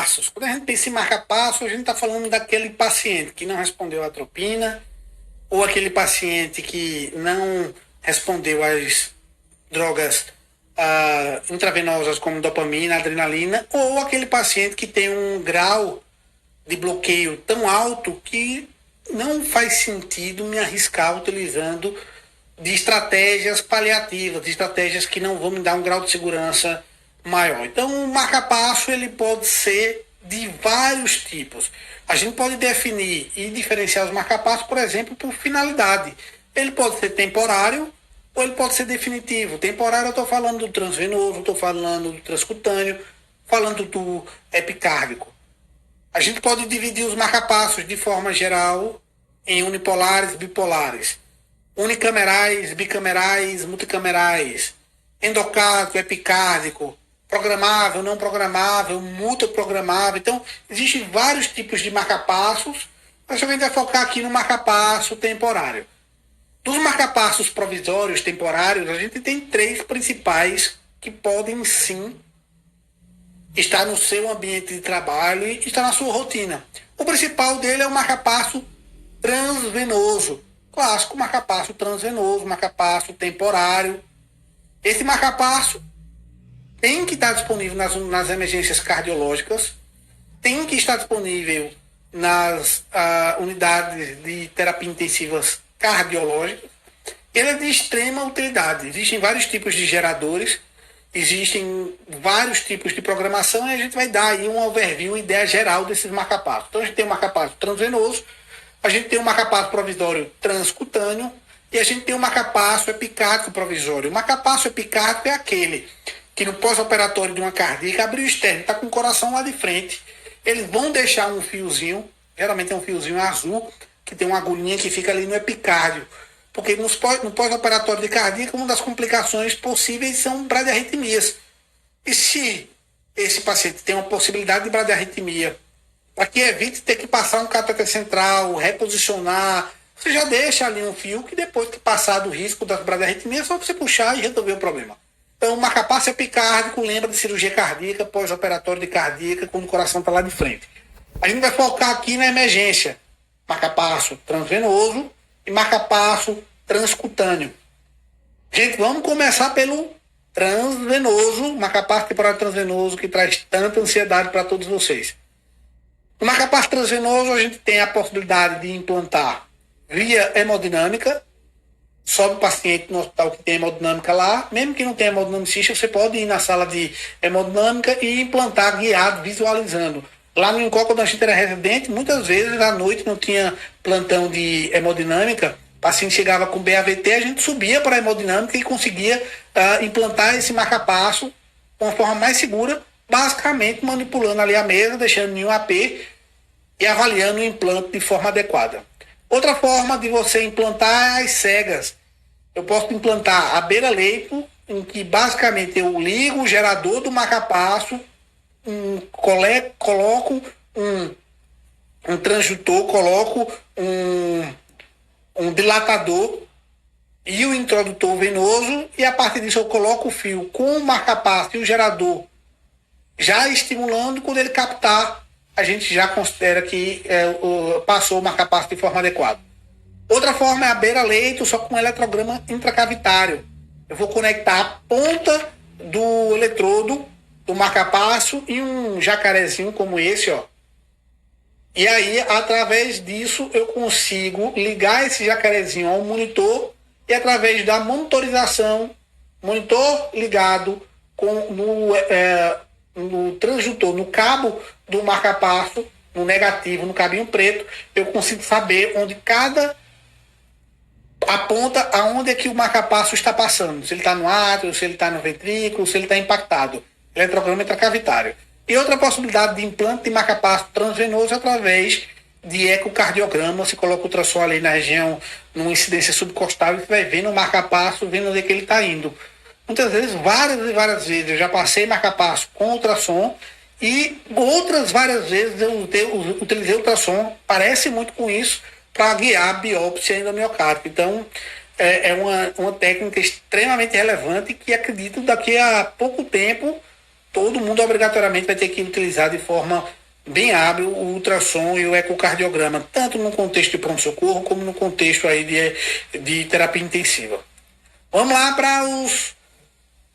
marca-passos. Quando a gente pensa em marca-passo, a gente está falando daquele paciente que não respondeu à atropina, ou aquele paciente que não respondeu às drogas intravenosas como dopamina, adrenalina, ou aquele paciente que tem um grau de bloqueio tão alto que não faz sentido me arriscar utilizando de estratégias paliativas, de estratégias que não vão me dar um grau de segurança maior. Então, o marca-passo ele pode ser de vários tipos. A gente pode definir e diferenciar os marca-passos, por exemplo, por finalidade. Ele pode ser temporário ou ele pode ser definitivo. Temporário eu estou falando do transvenoso, estou falando do transcutâneo, falando do epicárdico. A gente pode dividir os marca-passos de forma geral em unipolares e bipolares, unicamerais, bicamerais, multicamerais, endocárdico, epicárdico, programável, não programável, multiprogramável. Então, existem vários tipos de marca-passos, mas a gente vai focar aqui no marca-passo temporário. Dos marca-passos provisórios, temporários, a gente tem 3 principais que podem sim estar no seu ambiente de trabalho e estar na sua rotina. O principal dele é o marca-passo transvenoso. Clássico, marca-passo transvenoso, marca-passo temporário. Esse marca-passo tem que estar disponível nas emergências cardiológicas, tem que estar disponível nas unidades de terapia intensivas cardiológicas. Ele é de extrema utilidade. Existem vários tipos de geradores, existem vários tipos de programação e a gente vai dar aí um overview, uma ideia geral desses marca-passos. Então a gente tem o marca-passo transvenoso, a gente tem o marca-passo provisório transcutâneo e a gente tem o marca-passo epicárdico provisório. O marca-passo epicárdico é aquele que no pós-operatório de uma cardíaca abriu o externo, está com o coração lá de frente. Eles vão deixar um fiozinho, geralmente é um fiozinho azul, que tem uma agulhinha que fica ali no epicárdio. Porque no pós-operatório de cardíaca, uma das complicações possíveis são bradiarritmias. E se esse paciente tem uma possibilidade de bradiarritmia, para que evite ter que passar um cateter central, reposicionar, você já deixa ali um fio que depois que passar do risco das bradiarritmias, é só você puxar e resolver o problema. Então, o marca-passo epicárdico lembra de cirurgia cardíaca, pós-operatório de cardíaca, quando o coração está lá de frente. A gente vai focar aqui na emergência. Marca-passo transvenoso e marca-passo transcutâneo. Gente, vamos começar pelo transvenoso, marca-passo temporário transvenoso, que traz tanta ansiedade para todos vocês. No marca-passo transvenoso, a gente tem a possibilidade de implantar via hemodinâmica. Sobe o paciente no hospital que tem hemodinâmica lá, mesmo que não tenha hemodinamicista, você pode ir na sala de hemodinâmica e implantar guiado, visualizando. Lá no INCOL, quando a gente era residente, muitas vezes à noite não tinha plantão de hemodinâmica, o paciente chegava com BAVT, a gente subia para a hemodinâmica e conseguia implantar esse marca-passo de uma forma mais segura, basicamente manipulando ali a mesa, deixando em um AP e avaliando o implante de forma adequada. Outra forma de você implantar é as cegas. Eu posso implantar a beira-leito, em que basicamente eu ligo o gerador do marca-passo, coloco um transdutor, coloco um dilatador e o introdutor venoso, e a partir disso eu coloco o fio com o marca-passo e o gerador já estimulando. Quando ele captar, a gente já considera que passou o marca-passo de forma adequada. Outra forma é a beira-leito, só com um eletrograma intracavitário. Eu vou conectar a ponta do eletrodo do marca-passo e um jacarezinho como esse, ó. E aí, através disso, eu consigo ligar esse jacarezinho ao monitor e através da monitorização, monitor ligado no transdutor, no cabo do marca-passo, no negativo, no cabinho preto, eu consigo saber onde aponta aonde é que o marca-passo está passando. Se ele está no átrio, se ele está no ventrículo, se ele está impactado. Eletrograma intracavitário. E outra possibilidade de implante de marca-passo transvenoso através de ecocardiograma. Você coloca o ultrassom ali na região, numa incidência subcostal, e você vai vendo o marca-passo, vendo onde é que ele está indo. Muitas vezes, várias e várias vezes, eu já passei marca-passo com ultrassom e outras várias vezes eu utilizei ultrassom, parece muito com isso, para guiar a biópsia endomiocárdica. Então, é uma técnica extremamente relevante que acredito daqui a pouco tempo todo mundo obrigatoriamente vai ter que utilizar de forma bem hábil o ultrassom e o ecocardiograma, tanto no contexto de pronto-socorro como no contexto aí de terapia intensiva. Vamos lá para os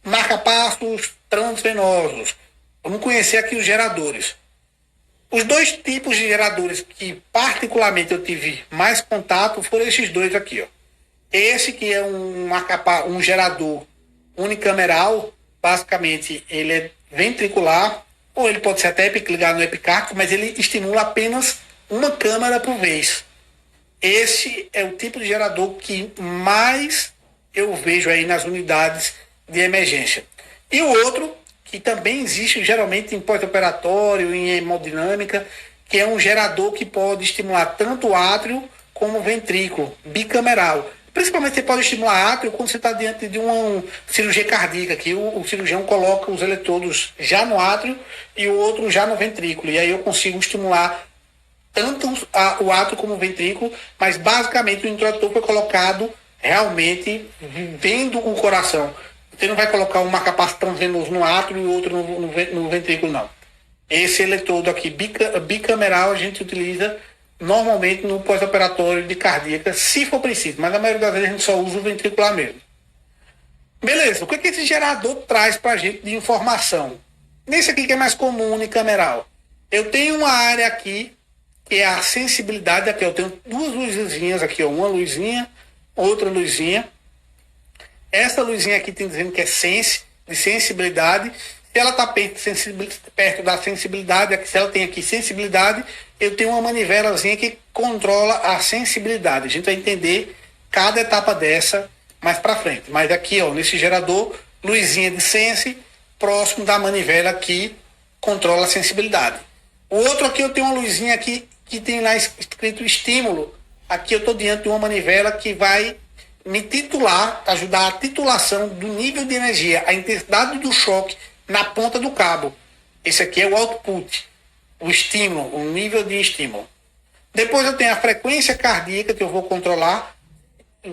marca-passos transvenosos. Vamos conhecer aqui os geradores. Os dois tipos de geradores que particularmente eu tive mais contato foram esses dois aqui, ó. Esse que é um gerador unicameral, basicamente ele é ventricular, ou ele pode ser até ligado no epicárdico, mas ele estimula apenas uma câmara por vez. Esse é o tipo de gerador que mais eu vejo aí nas unidades de emergência. E o outro, que também existe geralmente em pós-operatório, em hemodinâmica, que é um gerador que pode estimular tanto o átrio como o ventrículo, bicameral. Principalmente você pode estimular átrio quando você está diante de uma cirurgia cardíaca, que o cirurgião coloca os eletrodos já no átrio e o outro já no ventrículo. E aí eu consigo estimular tanto o átrio como o ventrículo, mas basicamente o introdutor foi colocado realmente vendo o coração. Você não vai colocar um marca-passo transvenoso no átrio e o outro no ventrículo, não. Esse eletrodo aqui bicameral a gente utiliza normalmente no pós-operatório de cardíaca, se for preciso, mas na maioria das vezes a gente só usa o ventricular mesmo. Beleza, o que esse gerador traz para a gente de informação? Nesse aqui que é mais comum, unicameral. Eu tenho uma área aqui, que é a sensibilidade, aqui eu tenho duas luzinhas aqui, ó, uma luzinha, outra luzinha. Essa luzinha aqui tem dizendo que é de sensibilidade. Se ela está perto da sensibilidade, se ela tem aqui sensibilidade, eu tenho uma manivelazinha que controla a sensibilidade. A gente vai entender cada etapa dessa mais para frente. Mas aqui, ó, nesse gerador, luzinha de sense, próximo da manivela que controla a sensibilidade. O outro aqui eu tenho uma luzinha aqui que tem lá escrito estímulo. Aqui eu estou diante de uma manivela que vai me titular, ajudar a titulação do nível de energia, a intensidade do choque na ponta do cabo. Esse aqui é o output, o estímulo, o nível de estímulo. Depois eu tenho a frequência cardíaca que eu vou controlar.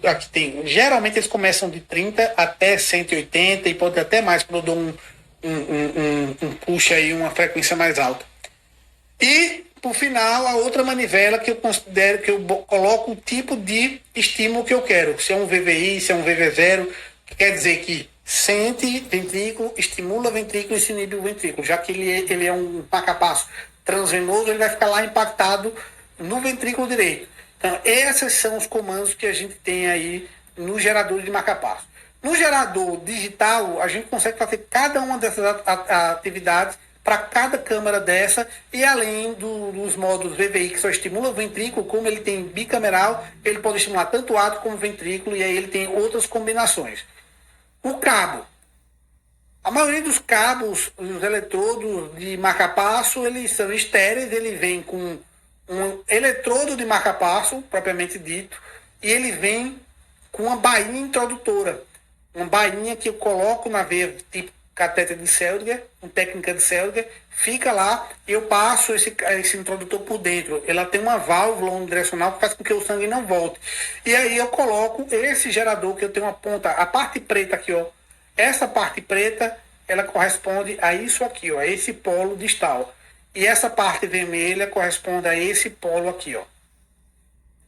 Aqui tem, geralmente eles começam de 30 até 180 e pode até mais quando eu dou um push aí, uma frequência mais alta. E por final, a outra manivela que eu considero, que eu coloco o tipo de estímulo que eu quero. Se é um VVI, se é um VV0, que quer dizer que sente ventrículo, estimula ventrículo e se inibe o ventrículo. Já que ele é um marca-passo transvenoso, ele vai ficar lá impactado no ventrículo direito. Então, esses são os comandos que a gente tem aí no gerador de marca-passo. No gerador digital, a gente consegue fazer cada uma dessas atividades para cada câmara dessa, e além dos modos VVI que só estimula o ventrículo, como ele tem bicameral, ele pode estimular tanto o átrio como o ventrículo, e aí ele tem outras combinações. O cabo. A maioria dos cabos, os eletrodos de marca-passo, eles são estéreis, ele vem com um eletrodo de marca-passo, propriamente dito, e ele vem com uma bainha introdutora. Uma bainha que eu coloco na veia, tipo catéter de Seldinger, com técnica de Seldinger, fica lá e eu passo esse introdutor por dentro. Ela tem uma válvula unidirecional que faz com que o sangue não volte. E aí eu coloco esse gerador que eu tenho uma ponta, a parte preta aqui, ó. Essa parte preta, ela corresponde a isso aqui, ó, a esse polo distal. E essa parte vermelha corresponde a esse polo aqui, ó.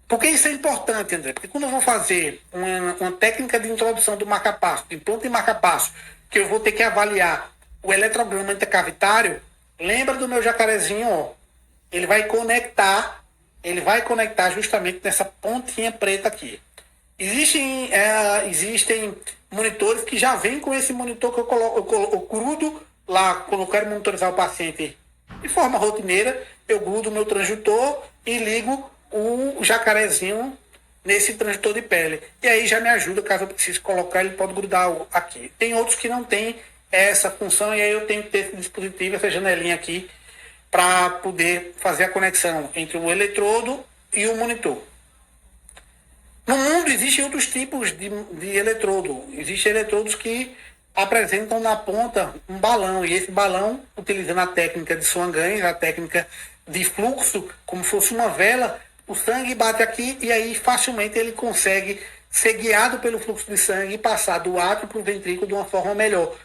Por que isso é importante, André? Porque quando eu vou fazer uma técnica de introdução do marca-passo, de implante de marca-passo, que eu vou ter que avaliar o eletrograma intercavitário, lembra do meu jacarezinho, ó. Ele vai conectar justamente nessa pontinha preta aqui. Existem monitores que já vêm com esse monitor que eu grudo lá, quando eu quero monitorizar o paciente de forma rotineira, eu grudo o meu transdutor e ligo o jacarezinho nesse transdutor de pele. E aí já me ajuda, caso eu precise colocar, ele pode grudar aqui. Tem outros que não tem essa função, e aí eu tenho que ter esse dispositivo, essa janelinha aqui, para poder fazer a conexão entre o eletrodo e o monitor. No mundo existem outros tipos de eletrodo. Existem eletrodos que apresentam na ponta um balão, e esse balão, utilizando a técnica de Swan-Ganz, a técnica de fluxo, como se fosse uma vela, o sangue bate aqui e aí facilmente ele consegue ser guiado pelo fluxo de sangue e passar do átrio para o ventrículo de uma forma melhor.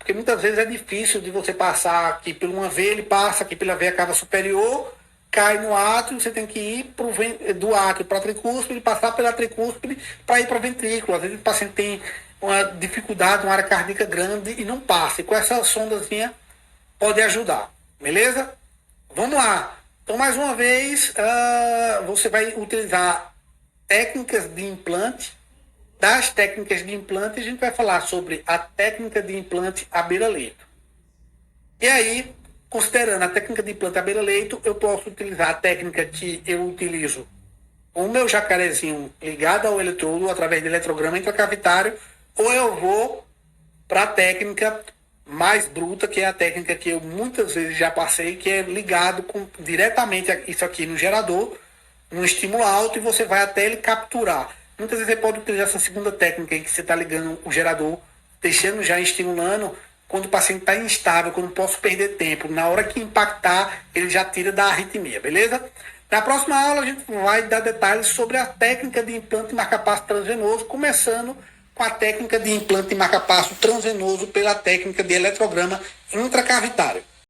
porque muitas vezes é difícil de você passar aqui por uma veia, ele passa aqui pela veia cava superior, cai no átrio, você tem que ir do átrio para a tricúspide, passar pela tricúspide para ir para o ventrículo. Às vezes o paciente tem uma dificuldade, uma área cardíaca grande e não passa. E com essa sondazinha pode ajudar. Beleza? Vamos lá. Então, mais uma vez, você vai utilizar técnicas de implante. Das técnicas de implante, a gente vai falar sobre a técnica de implante à beira-leito. E aí, considerando a técnica de implante à beira-leito, eu posso utilizar a técnica que eu utilizo com o meu jacarezinho ligado ao eletrodo através de eletrograma intracavitário, ou eu vou para a técnica mais bruta, que é a técnica que eu muitas vezes já passei, que é ligado diretamente isso aqui no gerador, um estímulo alto, e você vai até ele capturar. Muitas vezes você pode utilizar essa segunda técnica aí, que você está ligando o gerador, deixando já estimulando, quando o paciente está instável, quando não posso perder tempo. Na hora que impactar, ele já tira da arritmia, beleza? Na próxima aula, a gente vai dar detalhes sobre a técnica de implante marcapasso transvenoso, começando com a técnica de implante marcapasso transvenoso pela técnica de eletrograma intracavitário.